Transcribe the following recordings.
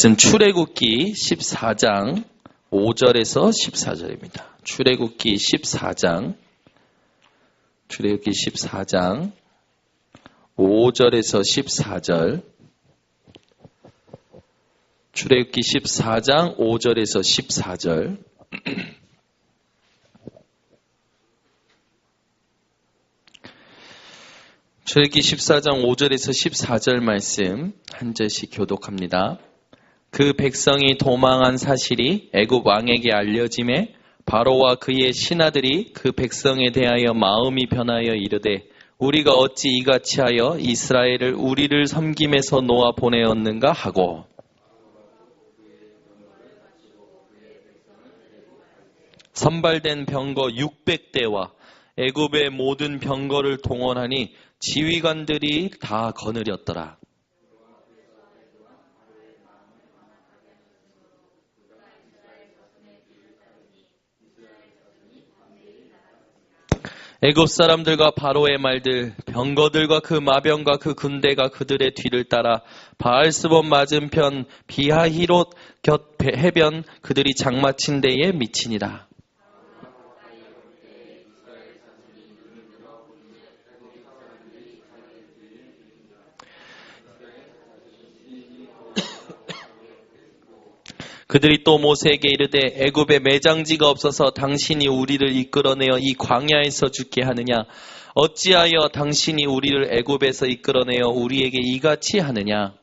말씀 출애굽기 14장 5절에서 14절입니다. 출애굽기 14장 5절에서 14절 출애굽기 14장 5절에서 14절 출애굽기 14장 5절에서 14절 말씀 한 절씩 교독합니다. 그 백성이 도망한 사실이 애굽 왕에게 알려짐에 바로와 그의 신하들이 그 백성에 대하여 마음이 변하여 이르되 우리가 어찌 이같이 하여 이스라엘을 우리를 섬김에서 놓아 보내었는가 하고 선발된 병거 600대와 애굽의 모든 병거를 동원하니 지휘관들이 다 거느렸더라. 애굽 사람들과 바로의 말들, 병거들과 그 마병과 그 군대가 그들의 뒤를 따라 바알스본 맞은편 비하히롯 곁 해변 그들이 장마친 데에 미치니라. 그들이 또 모세에게 이르되 애굽에 매장지가 없어서 당신이 우리를 이끌어내어 이 광야에서 죽게 하느냐? 어찌하여 당신이 우리를 애굽에서 이끌어내어 우리에게 이같이 하느냐?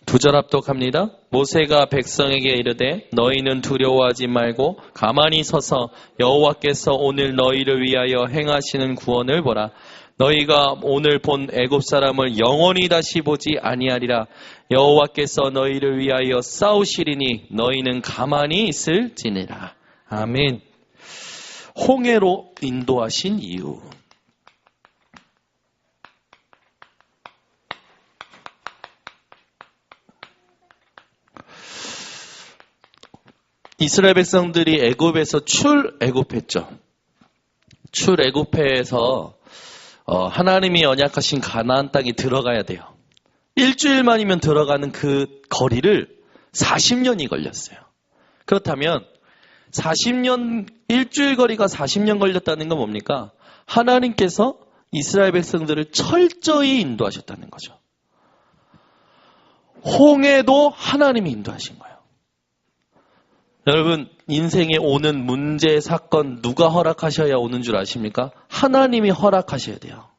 두 절 합독합니다. 모세가 백성에게 이르되 너희는 두려워하지 말고 가만히 서서 여호와께서 오늘 너희를 위하여 행하시는 구원을 보라. 너희가 오늘 본 애굽 사람을 영원히 다시 보지 아니하리라. 여호와께서 너희를 위하여 싸우시리니 너희는 가만히 있을지니라. 아멘. 홍해로 인도하신 이유. 이스라엘 백성들이 애굽에서 출애굽했죠. 출애굽해서 하나님이 언약하신 가나안 땅에 들어가야 돼요. 일주일만이면 들어가는 그 거리를 40년이 걸렸어요. 그렇다면 40년, 일주일 거리가 40년 걸렸다는 건 뭡니까? 하나님께서 이스라엘 백성들을 철저히 인도하셨다는 거죠. 홍해도 하나님이 인도하신 거예요. 여러분, 인생에 오는 문제, 사건 누가 허락하셔야 오는 줄 아십니까? 하나님이 허락하셔야 돼요.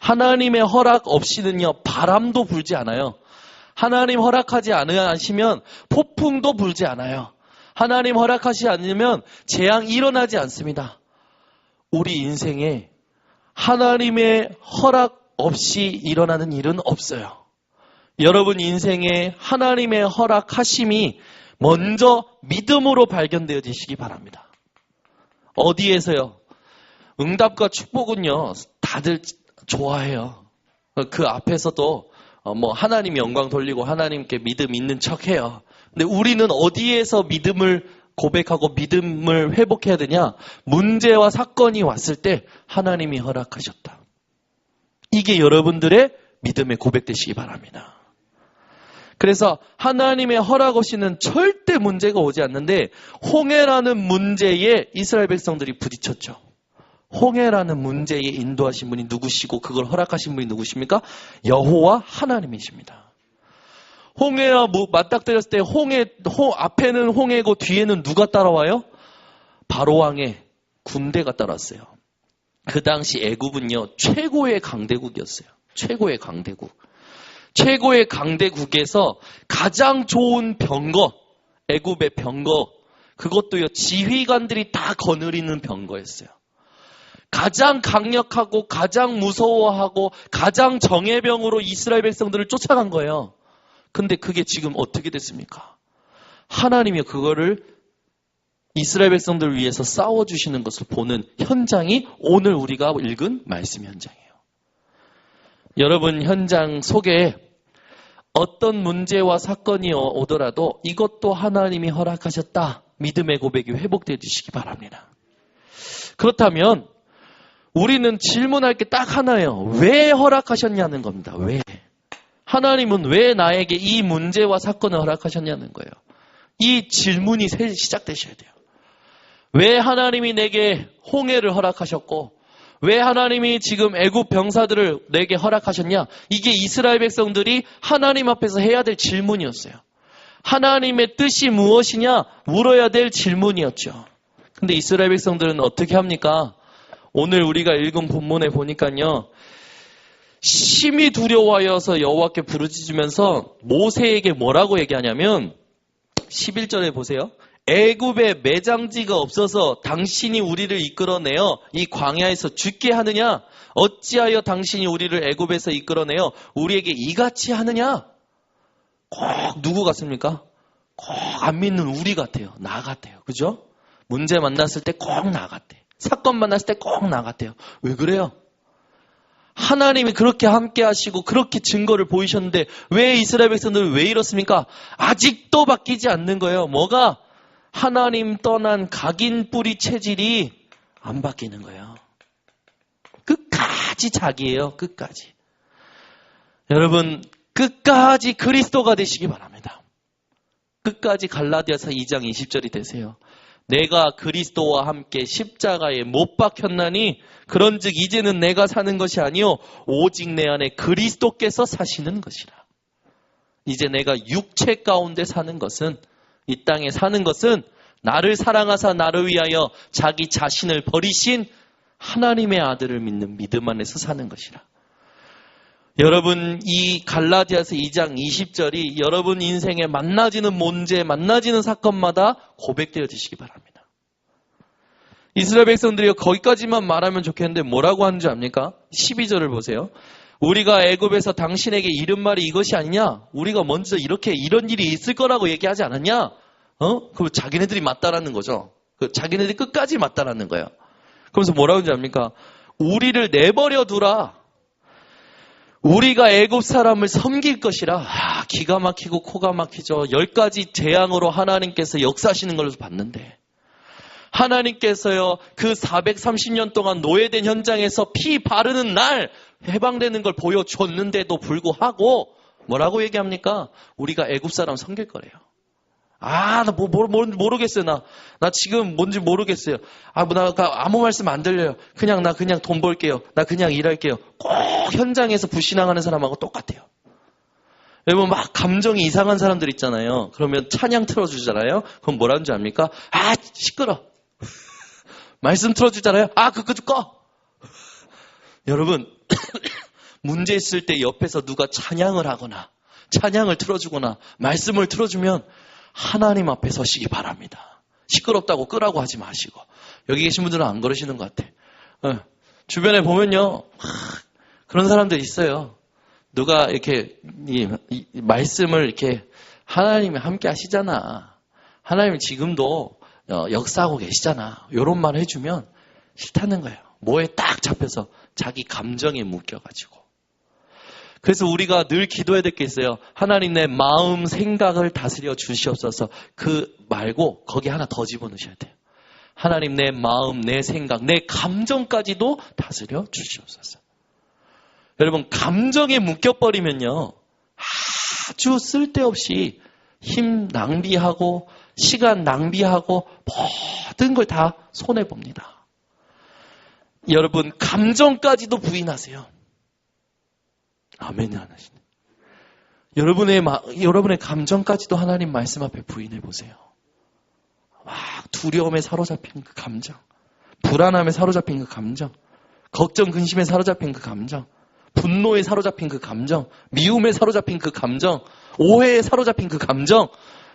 하나님의 허락 없이는요, 바람도 불지 않아요. 하나님 허락하지 않으시면 폭풍도 불지 않아요. 하나님 허락하지 않으면 재앙이 일어나지 않습니다. 우리 인생에 하나님의 허락 없이 일어나는 일은 없어요. 여러분 인생에 하나님의 허락하심이 먼저 믿음으로 발견되어지시기 바랍니다. 어디에서요? 응답과 축복은요, 다들 좋아해요. 그 앞에서도 하나님 영광 돌리고 하나님께 믿음 있는 척 해요. 근데 우리는 어디에서 믿음을 고백하고 믿음을 회복해야 되냐? 문제와 사건이 왔을 때 하나님이 허락하셨다. 이게 여러분들의 믿음의 고백되시기 바랍니다. 그래서 하나님의 허락 없이는 절대 문제가 오지 않는데 홍해라는 문제에 이스라엘 백성들이 부딪혔죠. 홍해라는 문제에 인도하신 분이 누구시고 그걸 허락하신 분이 누구십니까? 여호와 하나님이십니다. 홍해와 맞닥뜨렸을 때 앞에는 홍해고 뒤에는 누가 따라와요? 바로왕의 군대가 따랐어요. 그 당시 애굽은요, 최고의 강대국이었어요. 최고의 강대국. 최고의 강대국에서 가장 좋은 병거, 애굽의 병거, 그것도요, 지휘관들이 다 거느리는 병거였어요. 가장 강력하고 가장 무서워하고 가장 정예병으로 이스라엘 백성들을 쫓아간 거예요. 근데 그게 지금 어떻게 됐습니까? 하나님이 그거를 이스라엘 백성들을 위해서 싸워주시는 것을 보는 현장이 오늘 우리가 읽은 말씀 현장이에요. 여러분 현장 속에 어떤 문제와 사건이 오더라도 이것도 하나님이 허락하셨다. 믿음의 고백이 회복되어 주시기 바랍니다. 그렇다면 우리는 질문할 게 딱 하나예요. 왜 허락하셨냐는 겁니다. 왜? 하나님은 왜 나에게 이 문제와 사건을 허락하셨냐는 거예요. 이 질문이 시작되셔야 돼요. 왜 하나님이 내게 홍해를 허락하셨고 왜 하나님이 지금 애굽 병사들을 내게 허락하셨냐? 이게 이스라엘 백성들이 하나님 앞에서 해야 될 질문이었어요. 하나님의 뜻이 무엇이냐? 물어야 될 질문이었죠. 근데 이스라엘 백성들은 어떻게 합니까? 오늘 우리가 읽은 본문에 보니까요. 심히 두려워하여서 여호와께 부르짖으면서 모세에게 뭐라고 얘기하냐면 11절에 보세요. 애굽에 매장지가 없어서 당신이 우리를 이끌어내어 이 광야에서 죽게 하느냐? 어찌하여 당신이 우리를 애굽에서 이끌어내어 우리에게 이같이 하느냐? 꼭 누구 같습니까? 꼭 안 믿는 우리 같아요. 나 같아요. 그죠? 문제 만났을 때 꼭 나 같아. 사건 만났을 때 꼭 나 같아요. 왜 그래요? 하나님이 그렇게 함께 하시고 그렇게 증거를 보이셨는데 왜 이스라엘 백성들은 왜 이렇습니까? 아직도 바뀌지 않는 거예요. 뭐가? 하나님 떠난 각인 뿌리 체질이 안 바뀌는 거예요. 끝까지 자기예요. 끝까지. 여러분 끝까지 그리스도가 되시기 바랍니다. 끝까지 갈라디아서 2장 20절이 되세요. 내가 그리스도와 함께 십자가에 못 박혔나니 그런즉 이제는 내가 사는 것이 아니요 오직 내 안에 그리스도께서 사시는 것이라. 이제 내가 육체 가운데 사는 것은 이 땅에 사는 것은 나를 사랑하사 나를 위하여 자기 자신을 버리신 하나님의 아들을 믿는 믿음 안에서 사는 것이라. 여러분 이 갈라디아서 2장 20절이 여러분 인생에 만나지는 문제, 만나지는 사건마다 고백되어 지시기 바랍니다. 이스라엘 백성들이 거기까지만 말하면 좋겠는데 뭐라고 하는 줄 압니까? 12절을 보세요. 우리가 애굽에서 당신에게 이른 말이 이것이 아니냐? 우리가 먼저 이런 일이 있을 거라고 얘기하지 않았냐? 그럼 자기네들이 맞다라는 거죠. 자기네들이 끝까지 맞다라는 거예요. 그러면서 뭐라고 하는지 압니까? 우리를 내버려 두라. 우리가 애굽 사람을 섬길 것이라. 기가 막히고 코가 막히죠. 10가지 재앙으로 하나님께서 역사하시는 걸로 봤는데 하나님께서요 그 430년 동안 노예된 현장에서 피 바르는 날 해방되는 걸 보여줬는데도 불구하고 뭐라고 얘기합니까? 우리가 애굽 사람 섬길 거래요. 나 모르겠어요. 나 지금 뭔지 모르겠어요. 나 아무 말씀 안 들려요. 나 그냥 돈 벌게요. 나 그냥 일할게요. 꼭 현장에서 불신앙하는 사람하고 똑같아요. 여러분 막 감정이 이상한 사람들 있잖아요. 그러면 찬양 틀어주잖아요. 그럼 뭐라는 줄 압니까? 시끄러. 말씀 틀어주잖아요. 그거 좀 꺼. 여러분 문제 있을 때 옆에서 누가 찬양을 하거나 찬양을 틀어주거나 말씀을 틀어주면 하나님 앞에 서시기 바랍니다. 시끄럽다고 끄라고 하지 마시고. 여기 계신 분들은 안 그러시는 것 같아. 주변에 보면요. 그런 사람들 있어요. 누가 이렇게 이 말씀을 이렇게 하나님이 함께 하시잖아. 하나님이 지금도 역사하고 계시잖아. 이런 말 해주면 싫다는 거예요. 뭐에 딱 잡혀서 자기 감정에 묶여가지고. 그래서 우리가 늘 기도해야 될 게 있어요. 하나님 내 마음 생각을 다스려 주시옵소서. 그 말고 거기 하나 더 집어넣으셔야 돼요. 하나님 내 마음, 내 생각, 내 감정까지도 다스려 주시옵소서. 여러분 감정에 묶여버리면요. 아주 쓸데없이 힘 낭비하고 시간 낭비하고 모든 걸 다 손해봅니다. 여러분 감정까지도 부인하세요. 아멘이 안 하시네. 여러분의 감정까지도 하나님 말씀 앞에 부인해 보세요. 두려움에 사로잡힌 그 감정, 불안함에 사로잡힌 그 감정, 걱정, 근심에 사로잡힌 그 감정, 분노에 사로잡힌 그 감정, 미움에 사로잡힌 그 감정, 오해에 사로잡힌 그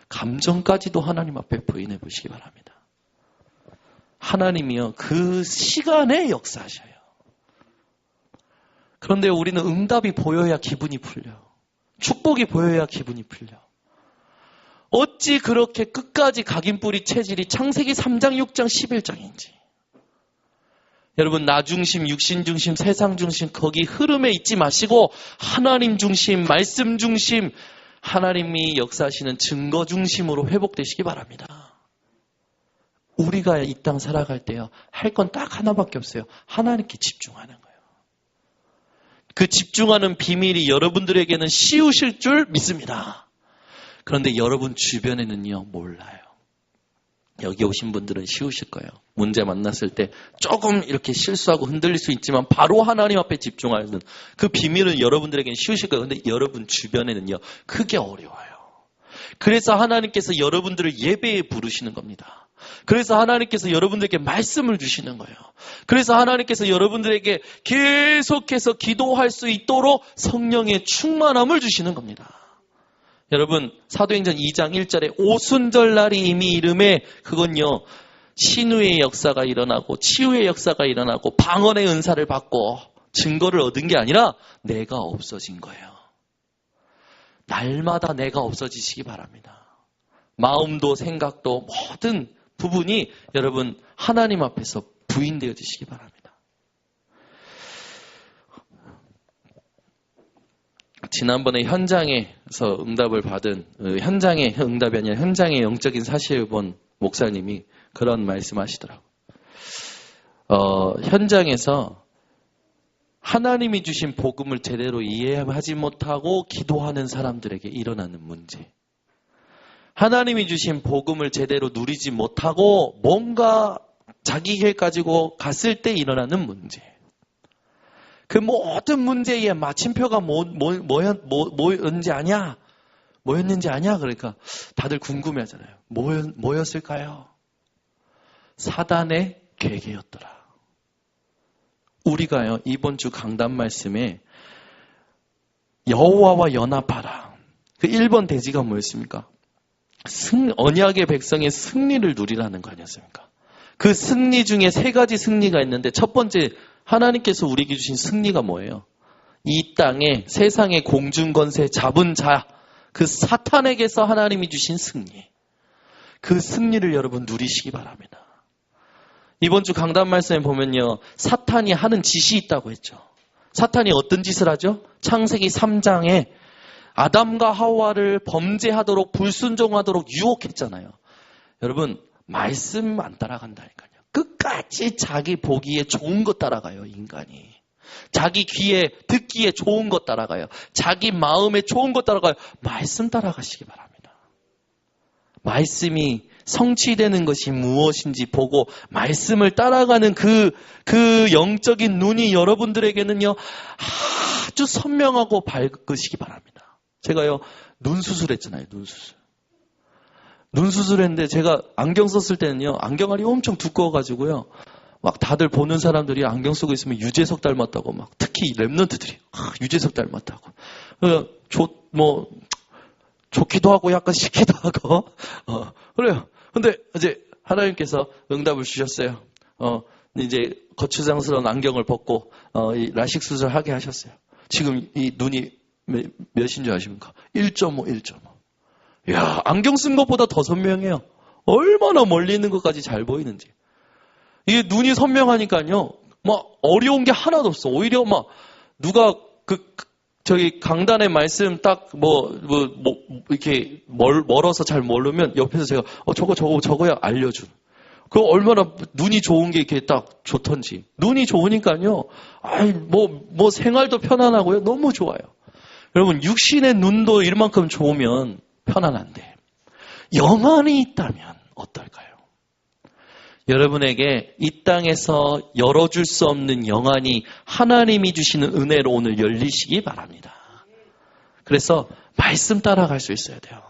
감정까지도 하나님 앞에 부인해 보시기 바랍니다. 하나님이요 그 시간에 역사하셔요. 그런데 우리는 응답이 보여야 기분이 풀려. 축복이 보여야 기분이 풀려. 어찌 그렇게 끝까지 각인뿌리 체질이 창세기 3장, 6장, 11장인지. 여러분 나 중심, 육신 중심, 세상 중심 거기 흐름에 있지 마시고 하나님 중심, 말씀 중심, 하나님이 역사하시는 증거 중심으로 회복되시기 바랍니다. 우리가 이 땅 살아갈 때요. 할 건 딱 하나밖에 없어요. 하나님께 집중하는 거예요. 그 집중하는 비밀이 여러분들에게는 쉬우실 줄 믿습니다. 그런데 여러분 주변에는요. 몰라요. 여기 오신 분들은 쉬우실 거예요. 문제 만났을 때 조금 이렇게 실수하고 흔들릴 수 있지만 바로 하나님 앞에 집중하는 그 비밀은 여러분들에게는 쉬우실 거예요. 그런데 여러분 주변에는요. 그게 어려워요. 그래서 하나님께서 여러분들을 예배에 부르시는 겁니다. 그래서 하나님께서 여러분들에게 말씀을 주시는 거예요. 그래서 하나님께서 여러분들에게 계속해서 기도할 수 있도록 성령의 충만함을 주시는 겁니다. 여러분 사도행전 2장 1절에 오순절날이 이미 이름에 그건요. 신우의 역사가 일어나고 치유의 역사가 일어나고 방언의 은사를 받고 증거를 얻은 게 아니라 내가 없어진 거예요. 날마다 내가 없어지시기 바랍니다. 마음도 생각도 모든 부분이 여러분 하나님 앞에서 부인되어지시기 바랍니다. 지난번에 현장에서 응답을 받은 현장의 응답이 아니라 현장의 영적인 사실을 본 목사님이 그런 말씀하시더라고요. 현장에서 하나님이 주신 복음을 제대로 이해하지 못하고 기도하는 사람들에게 일어나는 문제. 하나님이 주신 복음을 제대로 누리지 못하고 뭔가 자기 길 가지고 갔을 때 일어나는 문제. 그 모든 문제의 마침표가 뭐였는지 아냐? 뭐였는지 아냐? 그러니까 다들 궁금해하잖아요. 뭐였을까요? 사단의 계계였더라. 우리가요 이번 주 강단 말씀에 여호와와 연합하라. 그 1번 대지가 뭐였습니까? 언약의 백성의 승리를 누리라는 거 아니었습니까? 그 승리 중에 3가지 승리가 있는데 첫 번째 하나님께서 우리에게 주신 승리가 뭐예요? 이 땅에 세상의 공중권세 잡은 자, 그 사탄에게서 하나님이 주신 승리. 그 승리를 여러분 누리시기 바랍니다. 이번 주 강단 말씀에 보면요. 사탄이 하는 짓이 있다고 했죠. 사탄이 어떤 짓을 하죠? 창세기 3장에 아담과 하와를 범죄하도록 불순종하도록 유혹했잖아요. 여러분 말씀 안 따라간다니까요. 끝까지 자기 보기에 좋은 것 따라가요. 인간이. 자기 귀에 듣기에 좋은 것 따라가요. 자기 마음에 좋은 것 따라가요. 말씀 따라가시기 바랍니다. 말씀이 성취되는 것이 무엇인지 보고 말씀을 따라가는 그 영적인 눈이 여러분들에게는요. 아주 선명하고 밝으시기 바랍니다. 제가요. 눈 수술했잖아요. 눈 수술했는데 제가 안경 썼을 때는요. 안경알이 엄청 두꺼워가지고요. 막 다들 보는 사람들이 안경 쓰고 있으면 유재석 닮았다고 막 특히 랩런트들이 유재석 닮았다고. 좋기도 하고 약간 싫기도 하고 그래요. 근데 이제 하나님께서 응답을 주셨어요. 이제 거추장스러운 안경을 벗고 이 라식 수술하게 하셨어요. 지금 이 눈이 몇인 줄 아십니까? 1.5. 이야, 안경 쓴 것보다 더 선명해요. 얼마나 멀리 있는 것까지 잘 보이는지. 이게 눈이 선명하니까요. 막 어려운 게 하나도 없어. 오히려 막 누가 저기 강단의 말씀 딱 이렇게 멀어서 잘 모르면 옆에서 제가 저거야 알려준. 그 얼마나 눈이 좋은 게 이렇게 딱 좋던지. 눈이 좋으니까요. 뭐 생활도 편안하고요. 너무 좋아요. 여러분 육신의 눈도 이만큼 좋으면 편안한데 영안이 있다면 어떨까요? 여러분에게 이 땅에서 열어줄 수 없는 영안이 하나님이 주시는 은혜로 오늘 열리시기 바랍니다. 그래서 말씀 따라갈 수 있어야 돼요.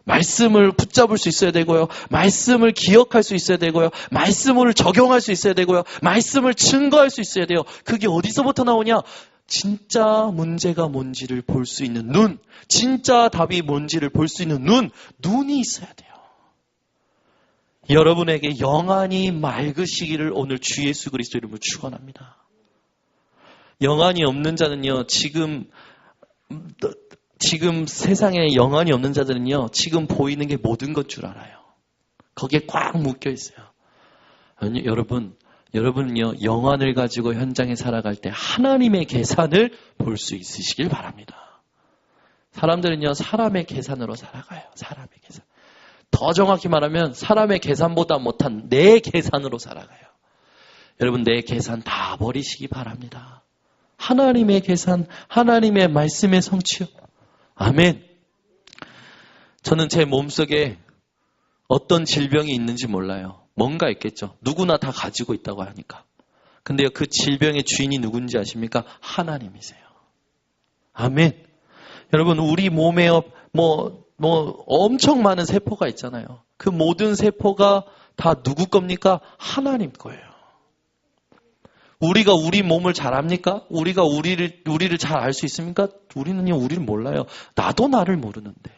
말씀을 붙잡을 수 있어야 되고요. 말씀을 기억할 수 있어야 되고요. 말씀을 적용할 수 있어야 되고요. 말씀을 증거할 수 있어야 돼요. 그게 어디서부터 나오냐? 진짜 문제가 뭔지를 볼 수 있는 눈, 진짜 답이 뭔지를 볼 수 있는 눈이 있어야 돼요. 여러분에게 영안이 맑으시기를 오늘 주 예수 그리스도 이름으로 축원합니다. 영안이 없는 자는요, 지금 세상에 영안이 없는 자들은요, 지금 보이는 게 모든 것 줄 알아요. 거기에 꽉 묶여 있어요. 여러분, 여러분은요, 영안을 가지고 현장에 살아갈 때 하나님의 계산을 볼 수 있으시길 바랍니다. 사람들은요, 사람의 계산으로 살아가요. 사람의 계산. 더 정확히 말하면 사람의 계산보다 못한 내 계산으로 살아가요. 여러분, 내 계산 다 버리시기 바랍니다. 하나님의 계산, 하나님의 말씀의 성취요. 아멘. 저는 제 몸속에 어떤 질병이 있는지 몰라요. 뭔가 있겠죠. 누구나 다 가지고 있다고 하니까. 근데요, 그 질병의 주인이 누군지 아십니까? 하나님이세요. 아멘. 여러분, 우리 몸에 엄청 많은 세포가 있잖아요. 그 모든 세포가 다 누구 겁니까? 하나님 거예요. 우리가 우리 몸을 잘 압니까? 우리가 우리를 잘 알 수 있습니까? 우리는요, 우리를 몰라요. 나도 나를 모르는데.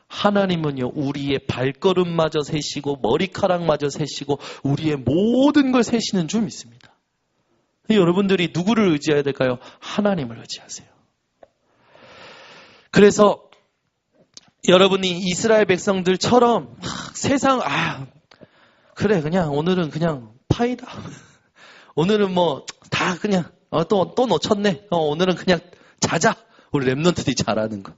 하나님은요, 우리의 발걸음마저 세시고 머리카락마저 세시고 우리의 모든 걸 세시는 줄 믿습니다. 여러분들이 누구를 의지해야 될까요? 하나님을 의지하세요. 그래서 여러분이 이스라엘 백성들처럼 세상 그래 그냥 오늘은 그냥 파이다. 오늘은 뭐 다 그냥 또 놓쳤네. 오늘은 그냥 자자. 우리 랩런트들이 잘하는 거.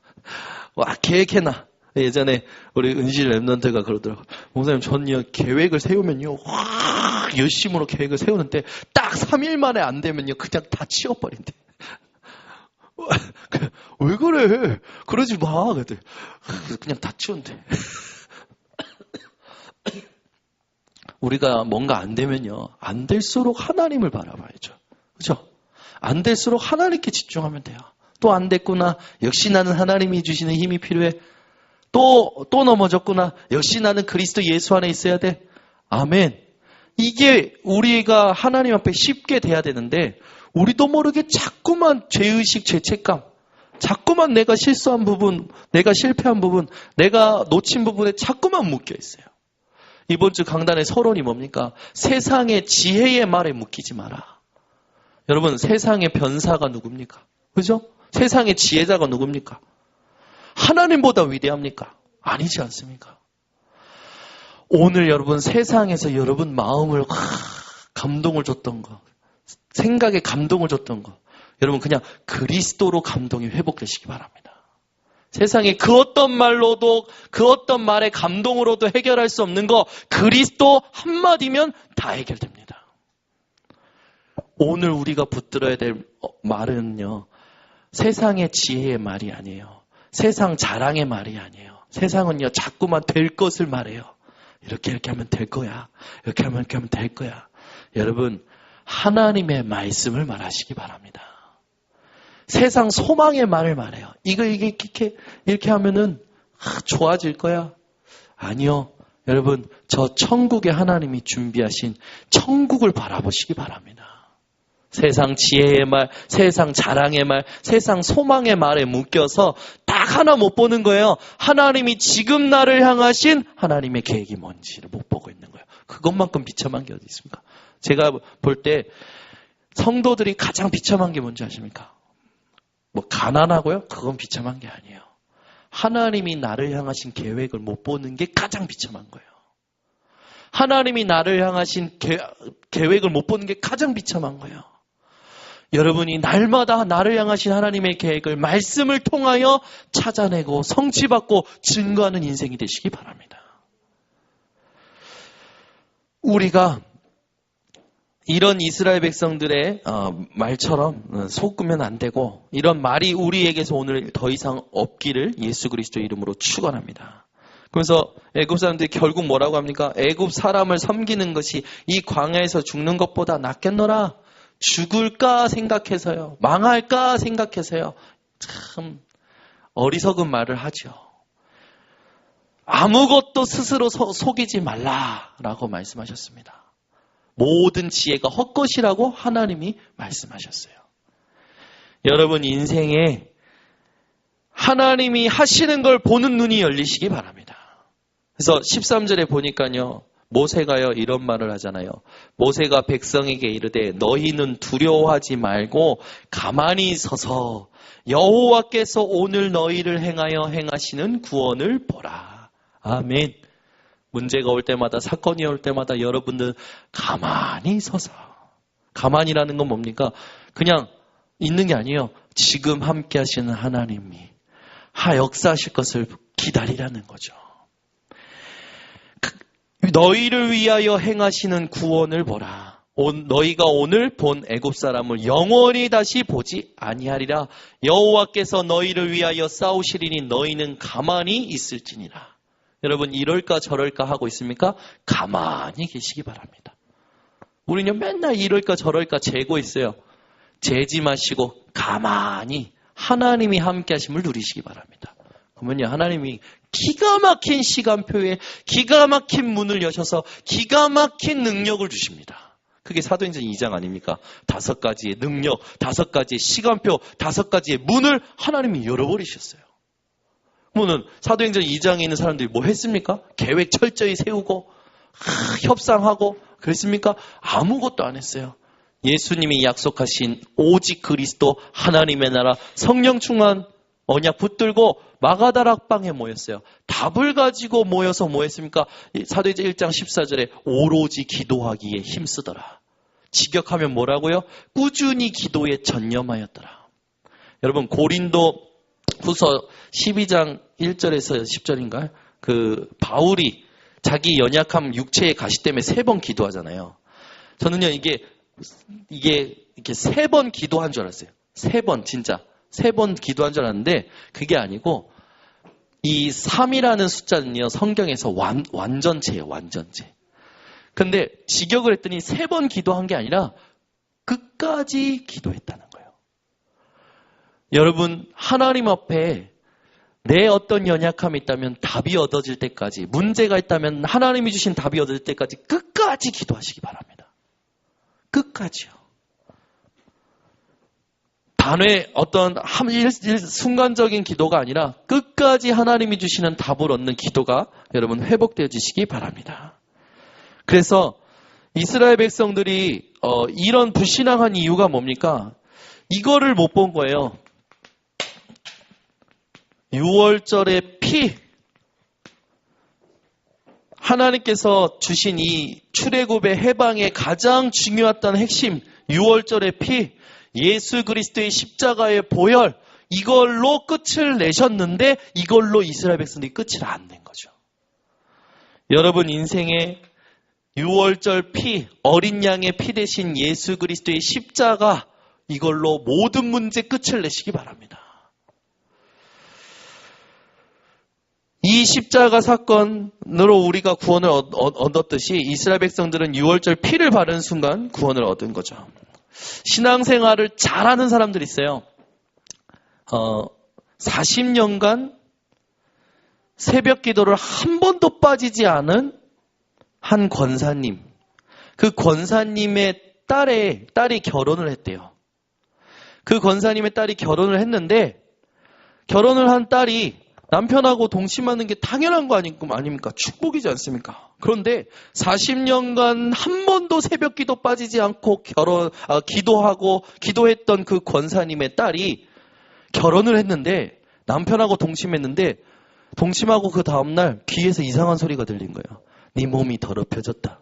와 계획해놔. 예전에 우리 은실 랩런트가 그러더라고요. 목사님 전요 계획을 세우면요 확 열심으로 계획을 세우는데 딱 3일 만에 안 되면요 그냥 다 치워버린대. 왜 그래? 그러지 마. 그냥 다 치운대. 우리가 뭔가 안 되면요 안 될수록 하나님을 바라봐야죠. 그렇죠? 안 될수록 하나님께 집중하면 돼요. 또 안 됐구나. 역시 나는 하나님이 주시는 힘이 필요해. 또 넘어졌구나. 역시 나는 그리스도 예수 안에 있어야 돼. 아멘. 이게 우리가 하나님 앞에 쉽게 돼야 되는데 우리도 모르게 자꾸만 죄의식, 죄책감, 자꾸만 내가 실수한 부분, 내가 실패한 부분, 내가 놓친 부분에 자꾸만 묶여 있어요. 이번 주 강단의 서론이 뭡니까? 세상의 지혜의 말에 묶이지 마라. 여러분, 세상의 변사가 누굽니까? 그죠? 세상의 지혜자가 누굽니까? 하나님보다 위대합니까? 아니지 않습니까? 오늘 여러분 세상에서 여러분 마음을 감동을 줬던 거, 생각에 감동을 줬던 거, 여러분 그냥 그리스도로 감동이 회복되시기 바랍니다. 세상에 그 어떤 말로도 그 어떤 말의 감동으로도 해결할 수 없는 거 그리스도 한마디면 다 해결됩니다. 오늘 우리가 붙들어야 될 말은요, 세상의 지혜의 말이 아니에요. 세상 자랑의 말이 아니에요. 세상은요 자꾸만 될 것을 말해요. 이렇게 하면 될 거야. 이렇게 하면 될 거야. 여러분, 하나님의 말씀을 말하시기 바랍니다. 세상 소망의 말을 말해요. 이렇게 하면은 좋아질 거야. 아니요. 여러분, 저 천국의 하나님이 준비하신 천국을 바라보시기 바랍니다. 세상 지혜의 말, 세상 자랑의 말, 세상 소망의 말에 묶여서 딱 하나 못 보는 거예요. 하나님이 지금 나를 향하신 하나님의 계획이 뭔지를 못 보고 있는 거예요. 그것만큼 비참한 게 어디 있습니까? 제가 볼 때 성도들이 가장 비참한 게 뭔지 아십니까? 뭐 가난하고요? 그건 비참한 게 아니에요. 하나님이 나를 향하신 계획을 못 보는 게 가장 비참한 거예요. 하나님이 나를 향하신 계획을 못 보는 게 가장 비참한 거예요. 여러분이 날마다 나를 향하신 하나님의 계획을 말씀을 통하여 찾아내고 성취받고 증거하는 인생이 되시기 바랍니다. 우리가 이런 이스라엘 백성들의 말처럼 속으면 안 되고 이런 말이 우리에게서 오늘 더 이상 없기를 예수 그리스도 이름으로 축원합니다. 그래서 애굽 사람들이 결국 뭐라고 합니까? 애굽 사람을 섬기는 것이 이 광야에서 죽는 것보다 낫겠노라. 죽을까 생각해서요. 망할까 생각해서요. 참 어리석은 말을 하죠. 아무것도 스스로 속이지 말라라고 말씀하셨습니다. 모든 지혜가 헛것이라고 하나님이 말씀하셨어요. 여러분 인생에 하나님이 하시는 걸 보는 눈이 열리시기 바랍니다. 그래서 13절에 보니까요. 모세가요 이런 말을 하잖아요. 모세가 백성에게 이르되 너희는 두려워하지 말고 가만히 서서 여호와께서 오늘 너희를 행하여 행하시는 구원을 보라. 아멘. 문제가 올 때마다, 사건이 올 때마다 여러분들 가만히 서서, 가만히라는 건 뭡니까? 그냥 있는 게 아니에요. 지금 함께 하시는 하나님이 역사하실 것을 기다리라는 거죠. 너희를 위하여 행하시는 구원을 보라. 너희가 오늘 본 애굽 사람을 영원히 다시 보지 아니하리라. 여호와께서 너희를 위하여 싸우시리니 너희는 가만히 있을지니라. 여러분, 이럴까 저럴까 하고 있습니까? 가만히 계시기 바랍니다. 우리는 맨날 이럴까 저럴까 재고 있어요. 재지 마시고 가만히 하나님이 함께 하심을 누리시기 바랍니다. 그러면요, 하나님이 기가 막힌 시간표에 기가 막힌 문을 여셔서 기가 막힌 능력을 주십니다. 그게 사도행전 2장 아닙니까? 5가지의 능력, 5가지의 시간표, 5가지의 문을 하나님이 열어버리셨어요. 그러면 사도행전 2장에 있는 사람들이 뭐 했습니까? 계획 철저히 세우고 협상하고 그랬습니까? 아무것도 안 했어요. 예수님이 약속하신 오직 그리스도 하나님의 나라 성령 충만 언약 붙들고 마가다락방에 모였어요. 답을 가지고 모여서 뭐 했습니까? 사도행전 1장 14절에 오로지 기도하기에 힘쓰더라. 직역하면 뭐라고요? 꾸준히 기도에 전념하였더라. 여러분, 고린도 후서 12장 1절에서 10절인가요? 바울이 자기 연약함 육체의 가시 때문에 3번 기도하잖아요. 저는요, 이게 이렇게 3번 기도한 줄 알았어요. 3번, 진짜. 3번 기도한 줄 알았는데, 그게 아니고, 이 3이라는 숫자는요, 성경에서 완전체예요, 완전체. 근데 직역을 했더니 3번 기도한 게 아니라, 끝까지 기도했다는 거예요. 여러분, 하나님 앞에 내 어떤 연약함이 있다면 답이 얻어질 때까지, 문제가 있다면 하나님이 주신 답이 얻어질 때까지 끝까지 기도하시기 바랍니다. 끝까지요. 단회 어떤 순간적인 기도가 아니라 끝까지 하나님이 주시는 답을 얻는 기도가 여러분 회복되어지시기 바랍니다. 그래서 이스라엘 백성들이 이런 불신앙한 이유가 뭡니까? 이거를 못 본 거예요. 6월절의 피, 하나님께서 주신 이 출애굽의 해방의 가장 중요했던 핵심 6월절의 피, 예수 그리스도의 십자가의 보혈, 이걸로 끝을 내셨는데 이걸로 이스라엘 백성들이 끝을 안 낸 거죠. 여러분 인생의 6월절 피, 어린 양의 피 대신 예수 그리스도의 십자가, 이걸로 모든 문제 끝을 내시기 바랍니다. 이 십자가 사건으로 우리가 구원을 얻었듯이 이스라엘 백성들은 6월절 피를 바른 순간 구원을 얻은 거죠. 신앙생활을 잘하는 사람들이 있어요. 40년간 새벽 기도를 한 번도 빠지지 않은 한 권사님. 그 권사님의 딸이 결혼을 했대요. 그 권사님의 딸이 결혼을 했는데, 결혼을 한 딸이 남편하고 동침하는 게 당연한 거 아닙니까? 축복이지 않습니까? 그런데 40년간 한 번도 새벽 기도 빠지지 않고 기도했던 그 권사님의 딸이 결혼을 했는데, 남편하고 동침했는데, 동침하고 그 다음날 귀에서 이상한 소리가 들린 거예요. 네 몸이 더럽혀졌다.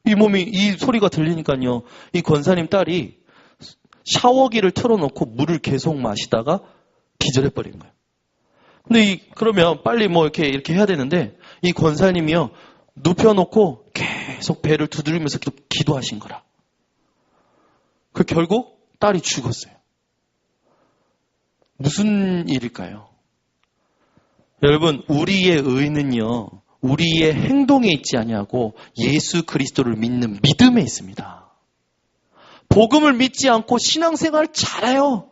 이 소리가 들리니까요, 이 권사님 딸이 샤워기를 틀어놓고 물을 계속 마시다가 기절해버린 거예요. 근데 그러면 빨리 이렇게 해야 되는데, 이 권사님이요, 눕혀놓고 계속 배를 두드리면서 기도하신 거라. 결국 딸이 죽었어요. 무슨 일일까요? 여러분, 우리의 의는요, 우리의 행동에 있지 아니하고 예수 그리스도를 믿는 믿음에 있습니다. 복음을 믿지 않고 신앙생활 잘해요.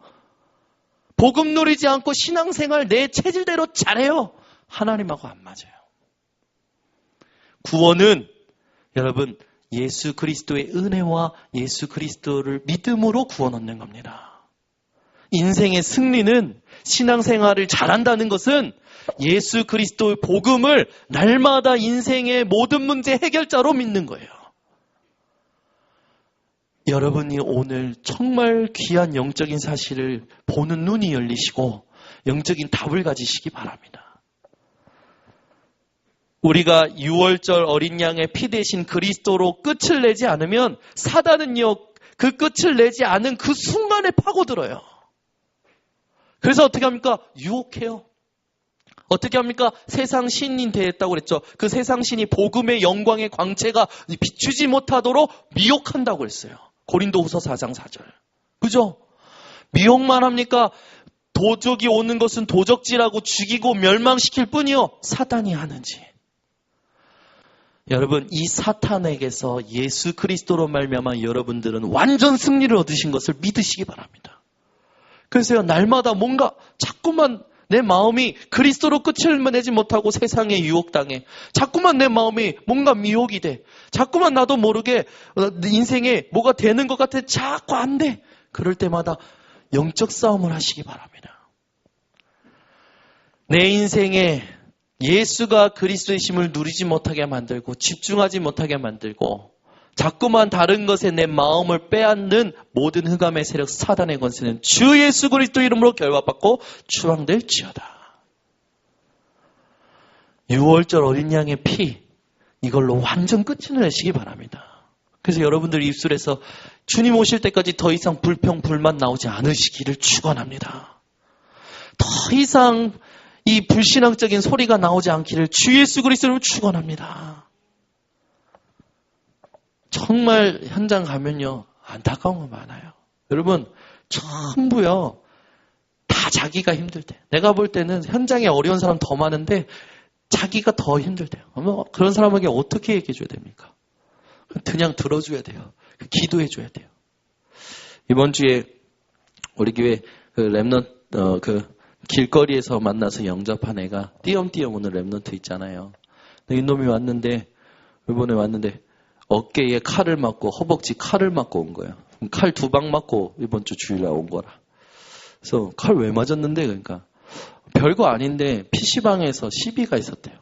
복음 누리지 않고 신앙생활 내 체질대로 잘해요. 하나님하고 안 맞아요. 구원은 여러분 예수 그리스도의 은혜와 예수 그리스도를 믿음으로 구원 얻는 겁니다. 인생의 승리는 신앙생활을 잘한다는 것은 예수 그리스도의 복음을 날마다 인생의 모든 문제 해결자로 믿는 거예요. 여러분이 오늘 정말 귀한 영적인 사실을 보는 눈이 열리시고 영적인 답을 가지시기 바랍니다. 우리가 6월절 어린 양의 피 대신 그리스도로 끝을 내지 않으면 사단은요, 그 끝을 내지 않은 그 순간에 파고들어요. 그래서 어떻게 합니까? 유혹해요. 어떻게 합니까? 세상 신이 되었다고 그랬죠. 그 세상 신이 복음의 영광의 광채가 비추지 못하도록 미혹한다고 그랬어요. 고린도후서 4장 4절. 그죠? 미혹만 합니까? 도적이 오는 것은 도적질하고 죽이고 멸망시킬 뿐이요. 사단이 하는지. 여러분, 이 사탄에게서 예수 그리스도로 말미암아 여러분들은 완전 승리를 얻으신 것을 믿으시기 바랍니다. 그래서요, 날마다 뭔가 자꾸만 내 마음이 그리스도로 끝을 내지 못하고 세상에 유혹당해. 자꾸만 내 마음이 뭔가 미혹이 돼. 자꾸만 나도 모르게 인생에 뭐가 되는 것 같아. 자꾸 안 돼. 그럴 때마다 영적 싸움을 하시기 바랍니다. 내 인생에 예수가 그리스도의 힘을 누리지 못하게 만들고 집중하지 못하게 만들고 자꾸만 다른 것에 내 마음을 빼앗는 모든 흑암의 세력 사단의 권세는 주 예수 그리스도 이름으로 결박받고 추방될지어다. 6월절 어린 양의 피, 이걸로 완전 끝을 내시기 바랍니다. 그래서 여러분들 입술에서 주님 오실 때까지 더 이상 불평, 불만 나오지 않으시기를 축원합니다. 더 이상 이 불신앙적인 소리가 나오지 않기를 주 예수 그리스도로 축원합니다. 정말 현장 가면요, 안타까운 거 많아요. 여러분, 전부요, 다 자기가 힘들대. 내가 볼 때는 현장에 어려운 사람 더 많은데 자기가 더 힘들대요. 그런 사람에게 어떻게 얘기해 줘야 됩니까? 그냥 들어줘야 돼요. 기도해 줘야 돼요. 이번 주에 우리 교회 그 랩넌트 길거리에서 만나서 영접한 애가 띄엄띄엄 오는 랩넌트 있잖아요. 이놈이 왔는데, 이번에 왔는데 어깨에 칼을 맞고 허벅지 칼을 맞고 온 거예요. 칼 2방 맞고 이번 주 주일날 온 거라. 그래서 칼 왜 맞았는데? 그러니까 별거 아닌데 PC방에서 시비가 있었대요.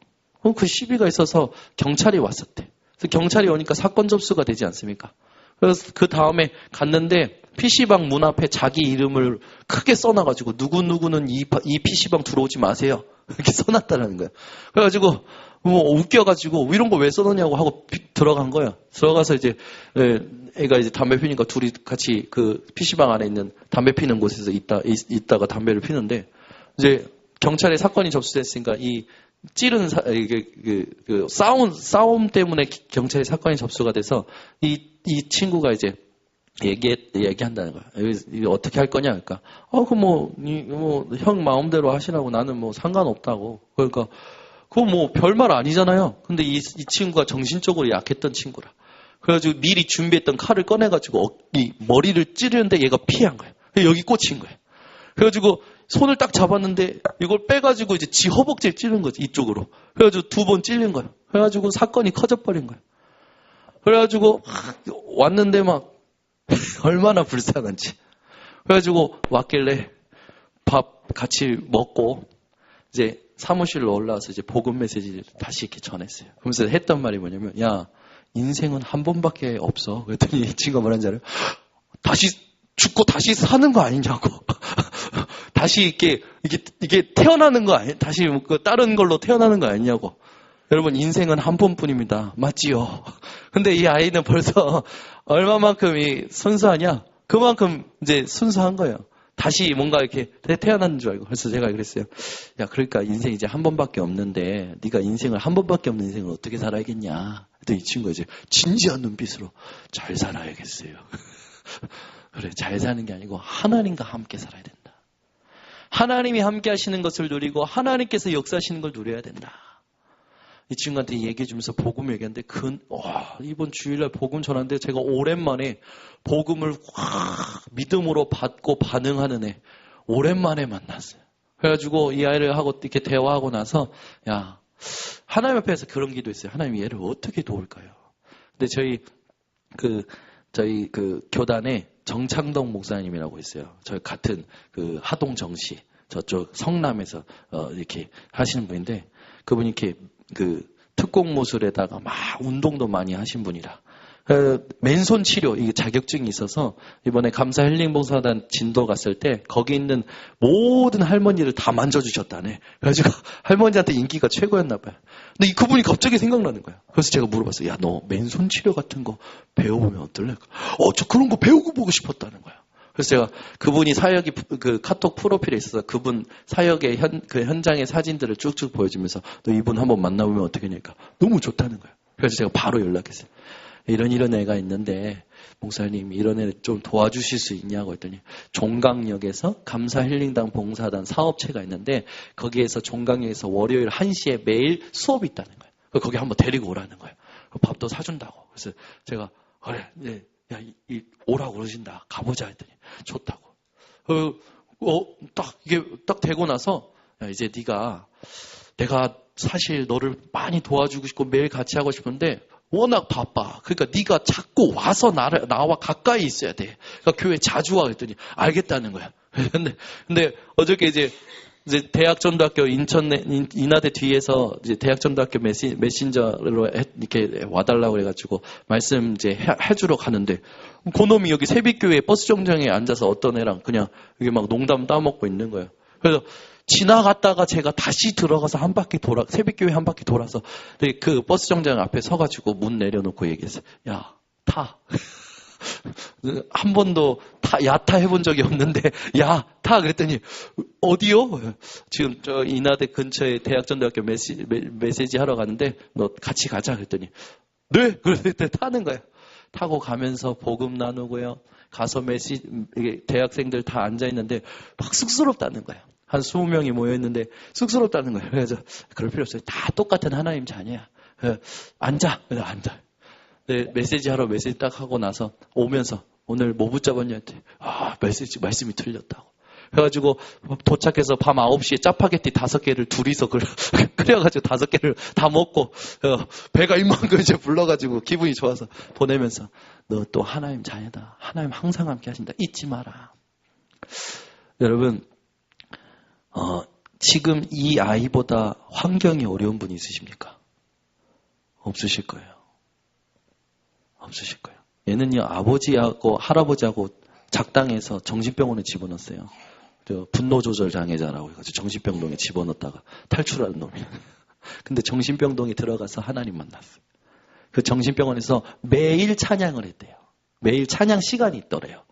그 시비가 있어서 경찰이 왔었대. 그래서 경찰이 오니까 사건 접수가 되지 않습니까? 그래서 그 다음에 갔는데 PC방 문 앞에 자기 이름을 크게 써놔가지고 누구누구는 이 PC방 들어오지 마세요. 이렇게 써놨다는 거예요. 그래가지고 웃겨가지고 이런 거 왜 써놓냐고 하고 들어간 거예요. 들어가서 이제 애가 이제 담배 피니까 둘이 같이 그 PC방 안에 있는 담배 피는 곳에서 있다가 담배를 피는데 이제 경찰에 사건이 접수됐으니까 이 찌른 싸움 때문에 경찰에 사건이 접수가 돼서 이 친구가 이제 얘기한다는 거야. 이거 어떻게 할 거냐? 그러니까, 형 마음대로 하시라고 나는 뭐 상관없다고. 그러니까, 그거 뭐 별말 아니잖아요. 근데 이 친구가 정신적으로 약했던 친구라. 그래가지고 미리 준비했던 칼을 꺼내가지고 머리를 찌르는데 얘가 피한 거예요. 여기 꽂힌 거예요. 그래가지고 손을 딱 잡았는데 이걸 빼가지고 이제 지 허벅지를 찌른 거지, 이쪽으로. 그래가지고 2번 찔린 거예요. 그래가지고 사건이 커져버린 거예요. 그래가지고 왔는데 막 얼마나 불쌍한지. 그래가지고 왔길래 밥 같이 먹고 이제 사무실로 올라와서 이제 복음 메시지를 다시 이렇게 전했어요. 그러면서 했던 말이 뭐냐면, 야, 인생은 한 번밖에 없어. 그랬더니 이 친구가 뭐라는 줄 알아요? 다시 죽고 다시 사는 거 아니냐고. 다시 이게 태어나는 거 아니? 다시 다른 걸로 태어나는 거 아니냐고. 여러분, 인생은 한 번뿐입니다. 맞지요? 근데 이 아이는 벌써 얼마만큼이 순수하냐? 그만큼 이제 순수한 거예요. 다시 뭔가 이렇게 태어나는 줄 알고. 그래서 제가 그랬어요. 야, 그러니까 인생 이제 한 번밖에 없는데 네가 인생을 한 번밖에 없는 인생을 어떻게 살아야겠냐? 그랬더니 이 친구가 이제 진지한 눈빛으로 잘 살아야겠어요. 그래, 잘 사는 게 아니고 하나님과 함께 살아야 된다. 하나님이 함께 하시는 것을 누리고 하나님께서 역사하시는 걸 누려야 된다. 이 친구한테 얘기해 주면서 복음 얘기하는데 이번 주일날 복음 전하는데 제가 오랜만에 복음을 믿음으로 받고 반응하는 애 오랜만에 만났어요. 그래가지고 이 아이를 하고 이렇게 대화하고 나서 야, 하나님 앞에서 그런 기도했어요. 하나님 얘를 어떻게 도울까요? 근데 저희 교단에 정창동 목사님이라고 있어요. 저희 같은 그 하동 정시 저쪽 성남에서 이렇게 하시는 분인데 그분이 이렇게 그 특공무술에다가 막 운동도 많이 하신 분이라 맨손 치료, 이게 자격증이 있어서 이번에 감사 힐링 봉사단 진도 갔을 때 거기 있는 모든 할머니를 다 만져주셨다네. 그래가지고 할머니한테 인기가 최고였나 봐요. 근데 그분이 갑자기 생각나는 거예요. 그래서 제가 물어봤어요. 야, 너 맨손 치료 같은 거 배워보면 어떨래? 저 그런 거 배우고 보고 싶었다는 거야. 그래서 제가 그분이 사역이 그 카톡 프로필에 있어서 그분 사역의 그 현장의 사진들을 쭉쭉 보여주면서 너 이분 한번 만나보면 어떻겠냐니까 너무 좋다는 거예요. 그래서 제가 바로 연락했어요. 이런 애가 있는데 목사님 이런 애 좀 도와주실 수 있냐고 했더니 종강역에서 감사 힐링당 봉사단 사업체가 있는데 거기에서 종강역에서 월요일 1시에 매일 수업이 있다는 거예요. 거기 한번 데리고 오라는 거예요. 밥도 사준다고. 그래서 제가 그래 야, 오라고 그러신다. 가보자 했더니 좋다고. 이게 딱 되고 나서 야, 이제 내가 사실 너를 많이 도와주고 싶고 매일 같이 하고 싶은데 워낙 바빠. 그러니까 네가 자꾸 와서 나와 가까이 있어야 돼. 그러니까 교회 자주 와 그랬더니 알겠다는 거야. 근데 어저께 이제 대학전도학교 인하대 뒤에서 이제 대학전도학교 메신저로 이렇게 와달라고 그래가지고 말씀 이제 해주러 가는데 그놈이 여기 새빛교회 버스 정류장에 앉아서 어떤 애랑 그냥 여기 막 농담 따먹고 있는 거예요. 그래서 지나갔다가 제가 다시 들어가서 새빛교회 한 바퀴 돌아서 그 버스 정류장 앞에 서가지고 문 내려놓고 얘기했어요. 야, 타. 한 번도 야타 해본 적이 없는데 야, 타 그랬더니 어디요? 지금 저 인하대 근처에 대학전도학교 메시지 하러 가는데 너 같이 가자 그랬더니 네, 그럴 때 타는 거예요. 타고 가면서 복음 나누고요. 가서 대학생들 다 앉아 있는데 막 쑥스럽다는 거예요. 한 20명이 모여있는데 쑥스럽다는 거예요. 그래서 그럴 필요 없어요. 다 똑같은 하나님 자녀야. 앉아. 그래서 앉아. 네, 메시지 딱 하고 나서 오면서 오늘 뭐 붙잡았냐한테 말씀이 틀렸다고. 그래가지고 도착해서 밤 9시에 짜파게티 5개를 둘이서 끓여가지고 5개를 다 먹고 배가 이만큼 이제 불러가지고 기분이 좋아서 보내면서 너 또 하나님 자녀다. 하나님 항상 함께 하신다. 잊지 마라. 여러분 지금 이 아이보다 환경이 어려운 분이 있으십니까? 없으실 거예요. 없으실 거예요. 얘는요, 아버지하고 할아버지하고 작당해서 정신병원에 집어넣었어요. 분노조절 장애자라고 해가지고 정신병동에 집어넣었다가 탈출하는 놈이에요. 근데 정신병동에 들어가서 하나님 만났어요. 그 정신병원에서 매일 찬양을 했대요. 매일 찬양 시간이 있더래요.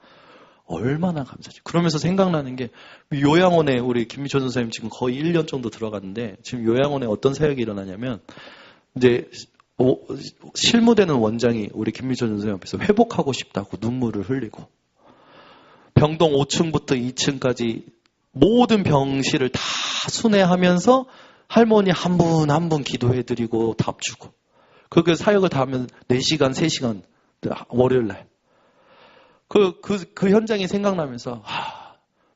얼마나 감사하지. 그러면서 생각나는 게 요양원에 우리 김미철 선생님 지금 거의 1년 정도 들어갔는데 지금 요양원에 어떤 사역이 일어나냐면 이제 실무되는 원장이 우리 김미철 선생님 앞에서 회복하고 싶다고 눈물을 흘리고 병동 5층부터 2층까지 모든 병실을 다 순회하면서 할머니 한 분 한 분 기도해드리고 답 주고 그 사역을 다 하면 4시간 3시간 월요일날 그 현장이 생각나면서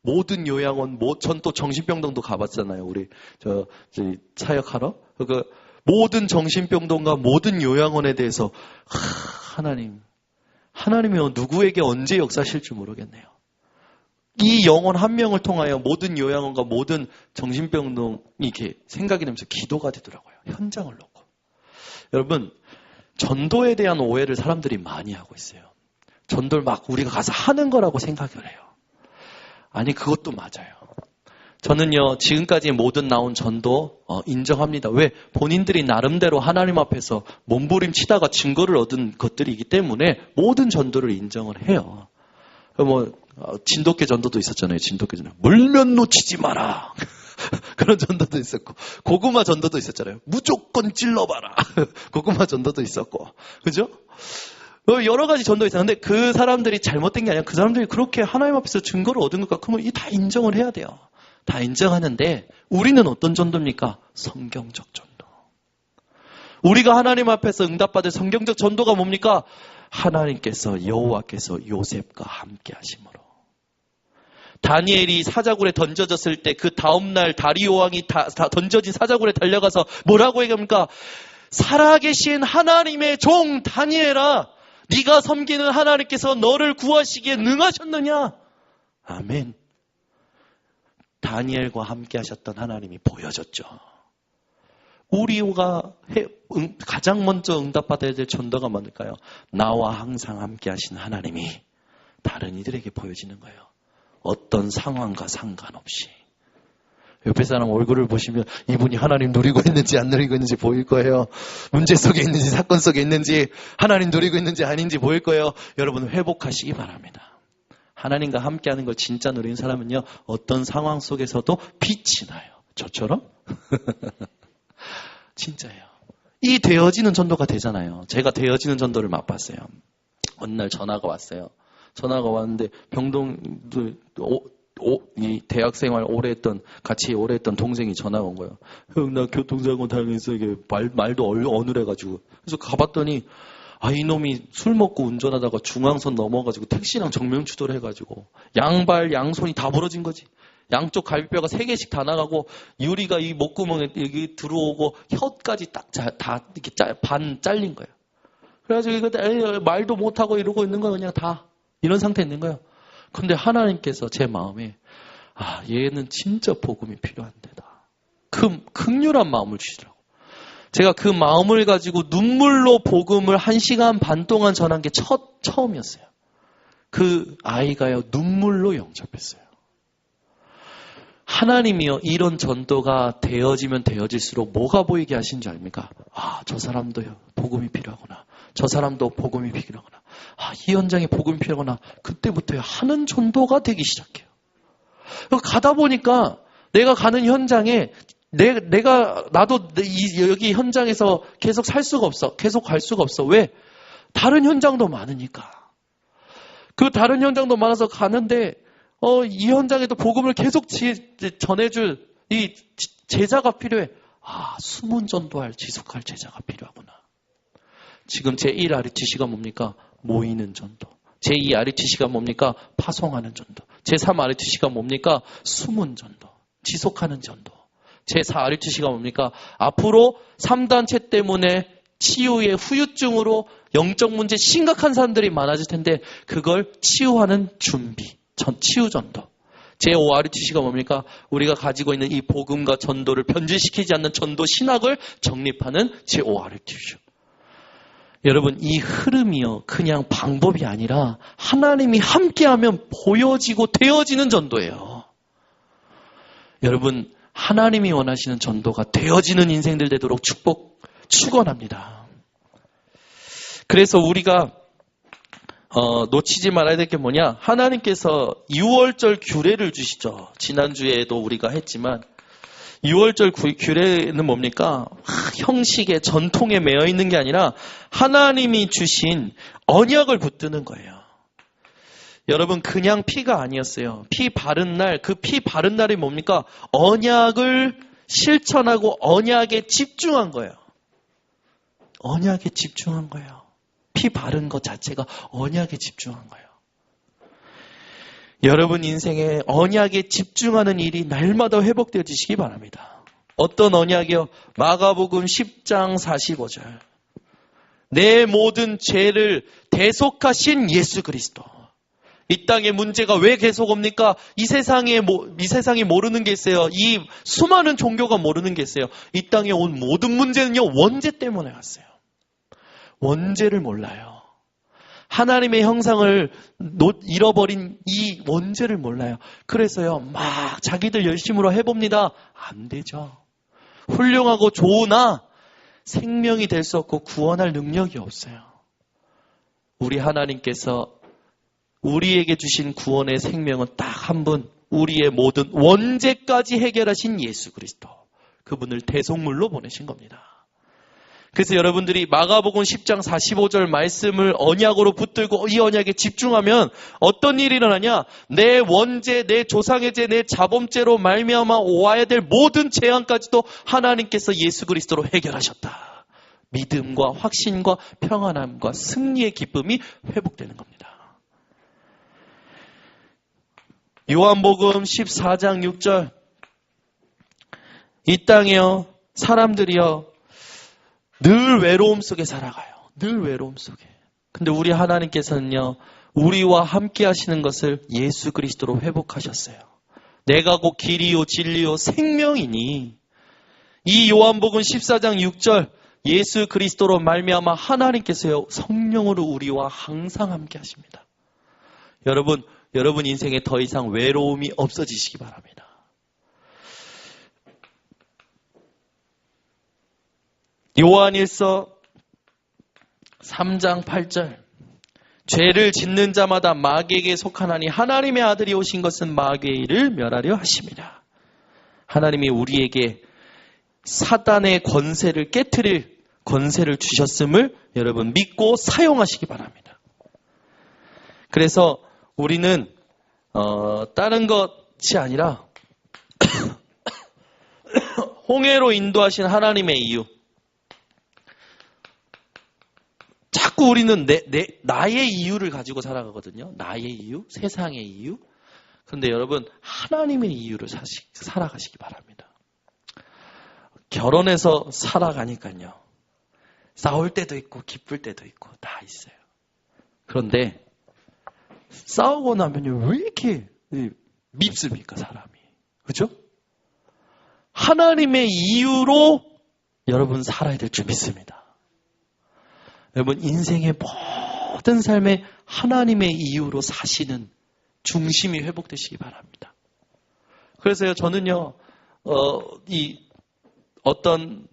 모든 요양원 전 또 정신병동도 가봤잖아요. 우리 사역하러 모든 정신병동과 모든 요양원에 대해서 하나님이 누구에게 언제 역사하실지 모르겠네요. 이 영혼 한 명을 통하여 모든 요양원과 모든 정신병동이 이렇게 생각이 나면서 기도가 되더라고요. 현장을 놓고. 여러분, 전도에 대한 오해를 사람들이 많이 하고 있어요. 전도를 막 우리가 가서 하는 거라고 생각을 해요. 아니, 그것도 맞아요. 저는요, 지금까지 모든 나온 전도 인정합니다. 왜? 본인들이 나름대로 하나님 앞에서 몸부림치다가 증거를 얻은 것들이기 때문에 모든 전도를 인정을 해요. 진돗개 전도도 있었잖아요. 진돗개 전도. 물면 놓치지 마라. 그런 전도도 있었고, 고구마 전도도 있었잖아요. 무조건 찔러봐라. 고구마 전도도 있었고, 그죠? 여러 가지 전도가 있었는데 그 사람들이 잘못된 게 아니라 그 사람들이 그렇게 하나님 앞에서 증거를 얻은 것과 그러면 이 다 인정을 해야 돼요. 다 인정하는데 우리는 어떤 전도입니까? 성경적 전도. 우리가 하나님 앞에서 응답받을 성경적 전도가 뭡니까? 하나님께서 여호와께서 요셉과 함께 하심으로. 다니엘이 사자굴에 던져졌을 때 그 다음날 다리오 왕이 다 던져진 사자굴에 달려가서 뭐라고 얘기합니까? 살아계신 하나님의 종 다니엘아, 네가 섬기는 하나님께서 너를 구하시기에 능하셨느냐? 아멘. 다니엘과 함께 하셨던 하나님이 보여졌죠. 우리가 가장 먼저 응답받아야 될 전도가 뭘까요? 나와 항상 함께 하신 하나님이 다른 이들에게 보여지는 거예요. 어떤 상황과 상관없이. 옆에 사람 얼굴을 보시면 이분이 하나님 누리고 있는지 안 누리고 있는지 보일 거예요. 문제 속에 있는지 사건 속에 있는지 하나님 누리고 있는지 아닌지 보일 거예요. 여러분 회복하시기 바랍니다. 하나님과 함께하는 걸 진짜 누리는 사람은요. 어떤 상황 속에서도 빛이 나요. 저처럼? 진짜예요. 이 되어지는 전도가 되잖아요. 제가 되어지는 전도를 맛봤어요. 어느 날 전화가 왔어요. 전화가 왔는데 병동도 이 대학생활 같이 오래 했던 동생이 전화가 온 거예요. 형, 나 교통사고 당했어. 이게 말도 어눌해가지고. 그래서 가봤더니, 이놈이 술 먹고 운전하다가 중앙선 넘어가지고 택시랑 정면추돌 해가지고, 양손이 다 부러진 거지. 양쪽 갈비뼈가 3개씩 다 나가고, 유리가 이 목구멍에 여기 들어오고, 혀까지 다 이렇게 반 잘린 거예요. 그래가지고 이거 말도 못하고 이러고 있는 거예요. 그냥 다. 이런 상태에 있는 거예요. 근데 하나님께서 제 마음에 얘는 진짜 복음이 필요한 데다. 극률한 마음을 주시더라고. 제가 그 마음을 가지고 눈물로 복음을 1시간 반 동안 전한 게 처음이었어요. 그 아이가요 눈물로 영접했어요. 하나님이요 이런 전도가 되어지면 되어질수록 뭐가 보이게 하신 줄 아닙니까? 저 사람도요 복음이 필요하구나. 저 사람도 복음이 필요하구나. 이 현장에 복음이 필요하구나. 그때부터요 하는 전도가 되기 시작해요. 가다 보니까 내가 가는 현장에 나도 여기 현장에서 계속 살 수가 없어. 계속 갈 수가 없어. 왜? 다른 현장도 많으니까. 그 다른 현장도 많아서 가는데 이 현장에도 복음을 계속 전해줄 이 제자가 필요해. 숨은 전도할 지속할 제자가 필요하구나. 지금 제1 RUTC가 뭡니까? 모이는 전도. 제2 RUTC가 뭡니까? 파송하는 전도. 제3 RUTC가 뭡니까? 숨은 전도. 지속하는 전도. 제4 RUTC가 뭡니까? 앞으로 3단체 때문에 치유의 후유증으로 영적 문제 심각한 사람들이 많아질 텐데 그걸 치유하는 준비. 치유 전도. 제5 RUTC가 뭡니까? 우리가 가지고 있는 이 복음과 전도를 변질시키지 않는 전도 신학을 정립하는 제5 RUTC. 여러분 이 흐름이요 그냥 방법이 아니라 하나님이 함께하면 보여지고 되어지는 전도예요. 여러분 하나님이 원하시는 전도가 되어지는 인생들 되도록 축원합니다. 그래서 우리가 놓치지 말아야 될 게 뭐냐? 하나님께서 6월절 규례를 주시죠. 지난주에도 우리가 했지만 6월절 규례는 뭡니까? 형식의 전통에 매여 있는 게 아니라 하나님이 주신 언약을 붙드는 거예요. 여러분 그냥 피가 아니었어요. 피 바른 날, 그 피 바른 날이 뭡니까? 언약을 실천하고 언약에 집중한 거예요. 언약에 집중한 거예요. 피 바른 것 자체가 언약에 집중한 거예요. 여러분 인생에 언약에 집중하는 일이 날마다 회복되어지시기 바랍니다. 어떤 언약이요? 마가복음 10장 45절. 내 모든 죄를 대속하신 예수 그리스도. 이 땅의 문제가 왜 계속 옵니까? 이 세상이 모르는 게 있어요. 이 수많은 종교가 모르는 게 있어요. 이 땅에 온 모든 문제는요, 원죄 때문에 왔어요. 원죄를 몰라요. 하나님의 형상을 잃어버린 이 원죄를 몰라요. 그래서요, 막 자기들 열심으로 해봅니다. 안 되죠. 훌륭하고 좋으나 생명이 될 수 없고 구원할 능력이 없어요. 우리 하나님께서 우리에게 주신 구원의 생명은 딱 한 분, 우리의 모든 원죄까지 해결하신 예수 그리스도. 그분을 대속물로 보내신 겁니다. 그래서 여러분들이 마가복음 10장 45절 말씀을 언약으로 붙들고 이 언약에 집중하면 어떤 일이 일어나냐? 내 원죄, 내 조상의 죄, 내 자범죄로 말미암아 와야 될 모든 재앙까지도 하나님께서 예수 그리스도로 해결하셨다. 믿음과 확신과 평안함과 승리의 기쁨이 회복되는 겁니다. 요한복음 14장 6절. 이 땅에요, 사람들이요, 늘 외로움 속에 살아가요. 늘 외로움 속에. 근데 우리 하나님께서는요, 우리와 함께 하시는 것을 예수 그리스도로 회복하셨어요. 내가 곧 길이요 진리요 생명이니 이 요한복음 14장 6절 예수 그리스도로 말미암아 하나님께서요 성령으로 우리와 항상 함께 하십니다. 여러분 인생에 더 이상 외로움이 없어지시기 바랍니다. 요한일서 3장 8절 죄를 짓는 자마다 마귀에게 속하나니 하나님의 아들이 오신 것은 마귀의 일을 멸하려 하심이라. 하나님이 우리에게 사단의 권세를 깨트릴 권세를 주셨음을 여러분 믿고 사용하시기 바랍니다. 그래서 우리는 다른 것이 아니라 홍해로 인도하신 하나님의 이유. 자꾸 우리는 나의 이유를 가지고 살아가거든요. 나의 이유, 세상의 이유. 그런데 여러분 하나님의 이유를 살아가시기 바랍니다. 결혼해서 살아가니까요. 싸울 때도 있고 기쁠 때도 있고 다 있어요. 그런데 싸우고 나면요 왜 이렇게 밉습니까 사람이? 그렇죠? 하나님의 이유로 여러분 살아야 될 줄 믿습니다. 여러분 인생의 모든 삶에 하나님의 이유로 사시는 중심이 회복되시기 바랍니다. 그래서요 저는요 어떤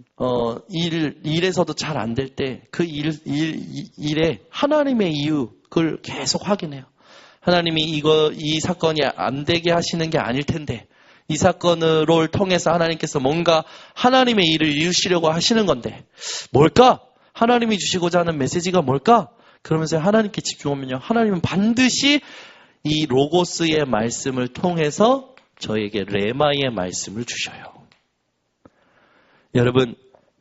일에서도 잘 안 될 때 그 일에 하나님의 이유 그걸 계속 확인해요. 하나님이 이 사건이 안 되게 하시는 게 아닐 텐데 이 사건을 통해서 하나님께서 뭔가 하나님의 일을 이루시려고 하시는 건데 뭘까? 하나님이 주시고자 하는 메시지가 뭘까? 그러면서 하나님께 집중하면요. 하나님은 반드시 이 로고스의 말씀을 통해서 저에게 레마의 말씀을 주셔요. 여러분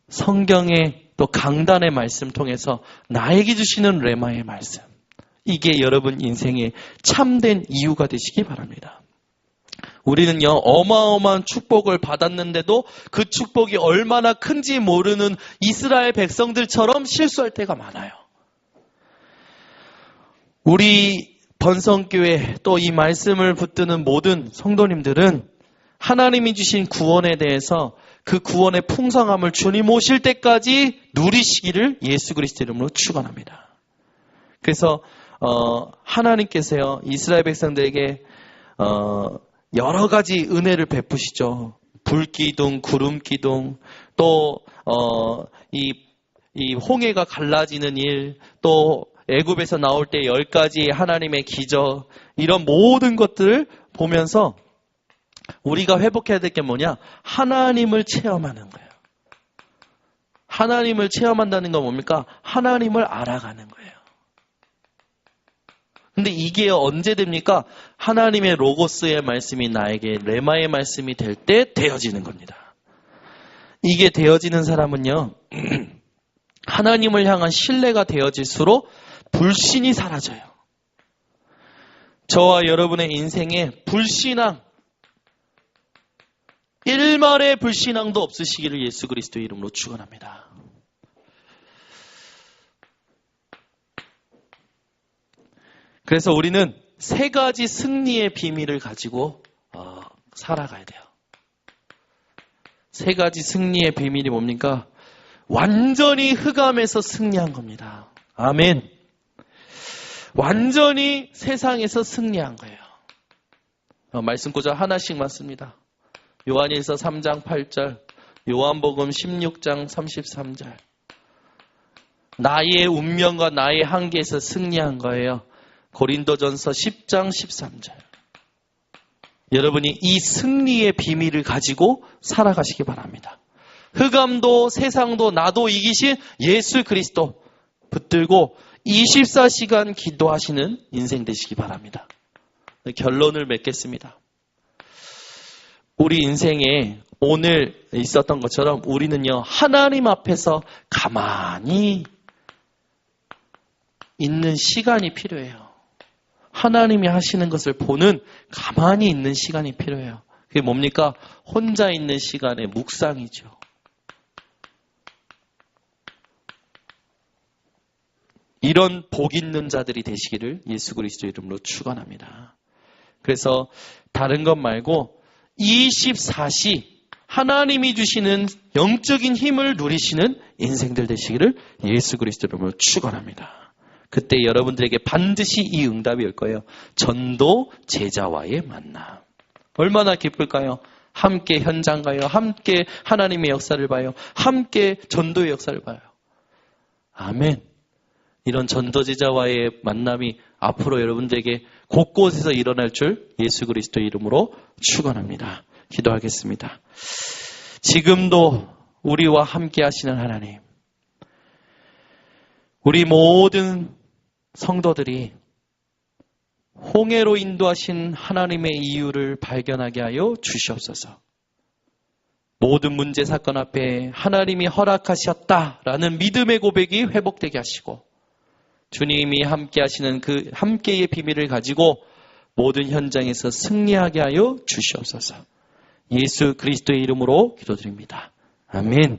성경의 또 강단의 말씀 통해서 나에게 주시는 레마의 말씀. 이게 여러분 인생의 참된 이유가 되시기 바랍니다. 우리는요 어마어마한 축복을 받았는데도 그 축복이 얼마나 큰지 모르는 이스라엘 백성들처럼 실수할 때가 많아요. 우리 번성교회 또 이 말씀을 붙드는 모든 성도님들은 하나님이 주신 구원에 대해서 그 구원의 풍성함을 주님 오실 때까지 누리시기를 예수 그리스도 이름으로 축원합니다. 그래서 하나님께서요 이스라엘 백성들에게 여러 가지 은혜를 베푸시죠. 불기둥, 구름기둥, 또 이 홍해가 갈라지는 일, 또 애굽에서 나올 때 10가지 하나님의 기적, 이런 모든 것들을 보면서 우리가 회복해야 될 게 뭐냐? 하나님을 체험하는 거예요. 하나님을 체험한다는 건 뭡니까? 하나님을 알아가는 거예요. 근데 이게 언제 됩니까? 하나님의 로고스의 말씀이 나에게 레마의 말씀이 될 때 되어지는 겁니다. 이게 되어지는 사람은요, 하나님을 향한 신뢰가 되어질수록 불신이 사라져요. 저와 여러분의 인생에 불신앙, 일말의 불신앙도 없으시기를 예수 그리스도의 이름으로 축원합니다. 그래서 우리는 3가지 승리의 비밀을 가지고 살아가야 돼요. 3가지 승리의 비밀이 뭡니까? 완전히 흑암에서 승리한 겁니다. 아멘. 완전히 세상에서 승리한 거예요. 말씀 구절 하나씩만 씁니다. 요한일서 3장 8절, 요한복음 16장 33절. 나의 운명과 나의 한계에서 승리한 거예요. 고린도전서 10장 13절. 여러분이 이 승리의 비밀을 가지고 살아가시기 바랍니다. 흑암도 세상도 나도 이기신 예수 그리스도 붙들고 24시간 기도하시는 인생 되시기 바랍니다. 결론을 맺겠습니다. 우리 인생에 오늘 있었던 것처럼 우리는요, 하나님 앞에서 가만히 있는 시간이 필요해요. 하나님이 하시는 것을 보는 가만히 있는 시간이 필요해요. 그게 뭡니까? 혼자 있는 시간의 묵상이죠. 이런 복 있는 자들이 되시기를 예수 그리스도 이름으로 축원합니다. 그래서 다른 것 말고 24시 하나님이 주시는 영적인 힘을 누리시는 인생들 되시기를 예수 그리스도 이름으로 축원합니다. 그때 여러분들에게 반드시 이 응답이 올 거예요. 전도 제자와의 만남. 얼마나 기쁠까요? 함께 현장 가요. 함께 하나님의 역사를 봐요. 함께 전도의 역사를 봐요. 아멘. 이런 전도제자와의 만남이 앞으로 여러분들에게 곳곳에서 일어날 줄 예수 그리스도의 이름으로 축원합니다. 기도하겠습니다. 지금도 우리와 함께 하시는 하나님, 우리 모든 성도들이 홍해로 인도하신 하나님의 이유를 발견하게 하여 주시옵소서. 모든 문제 사건 앞에 하나님이 허락하셨다라는 믿음의 고백이 회복되게 하시고, 주님이 함께 하시는 그 함께의 비밀을 가지고 모든 현장에서 승리하게 하여 주시옵소서. 예수 그리스도의 이름으로 기도드립니다. 아멘.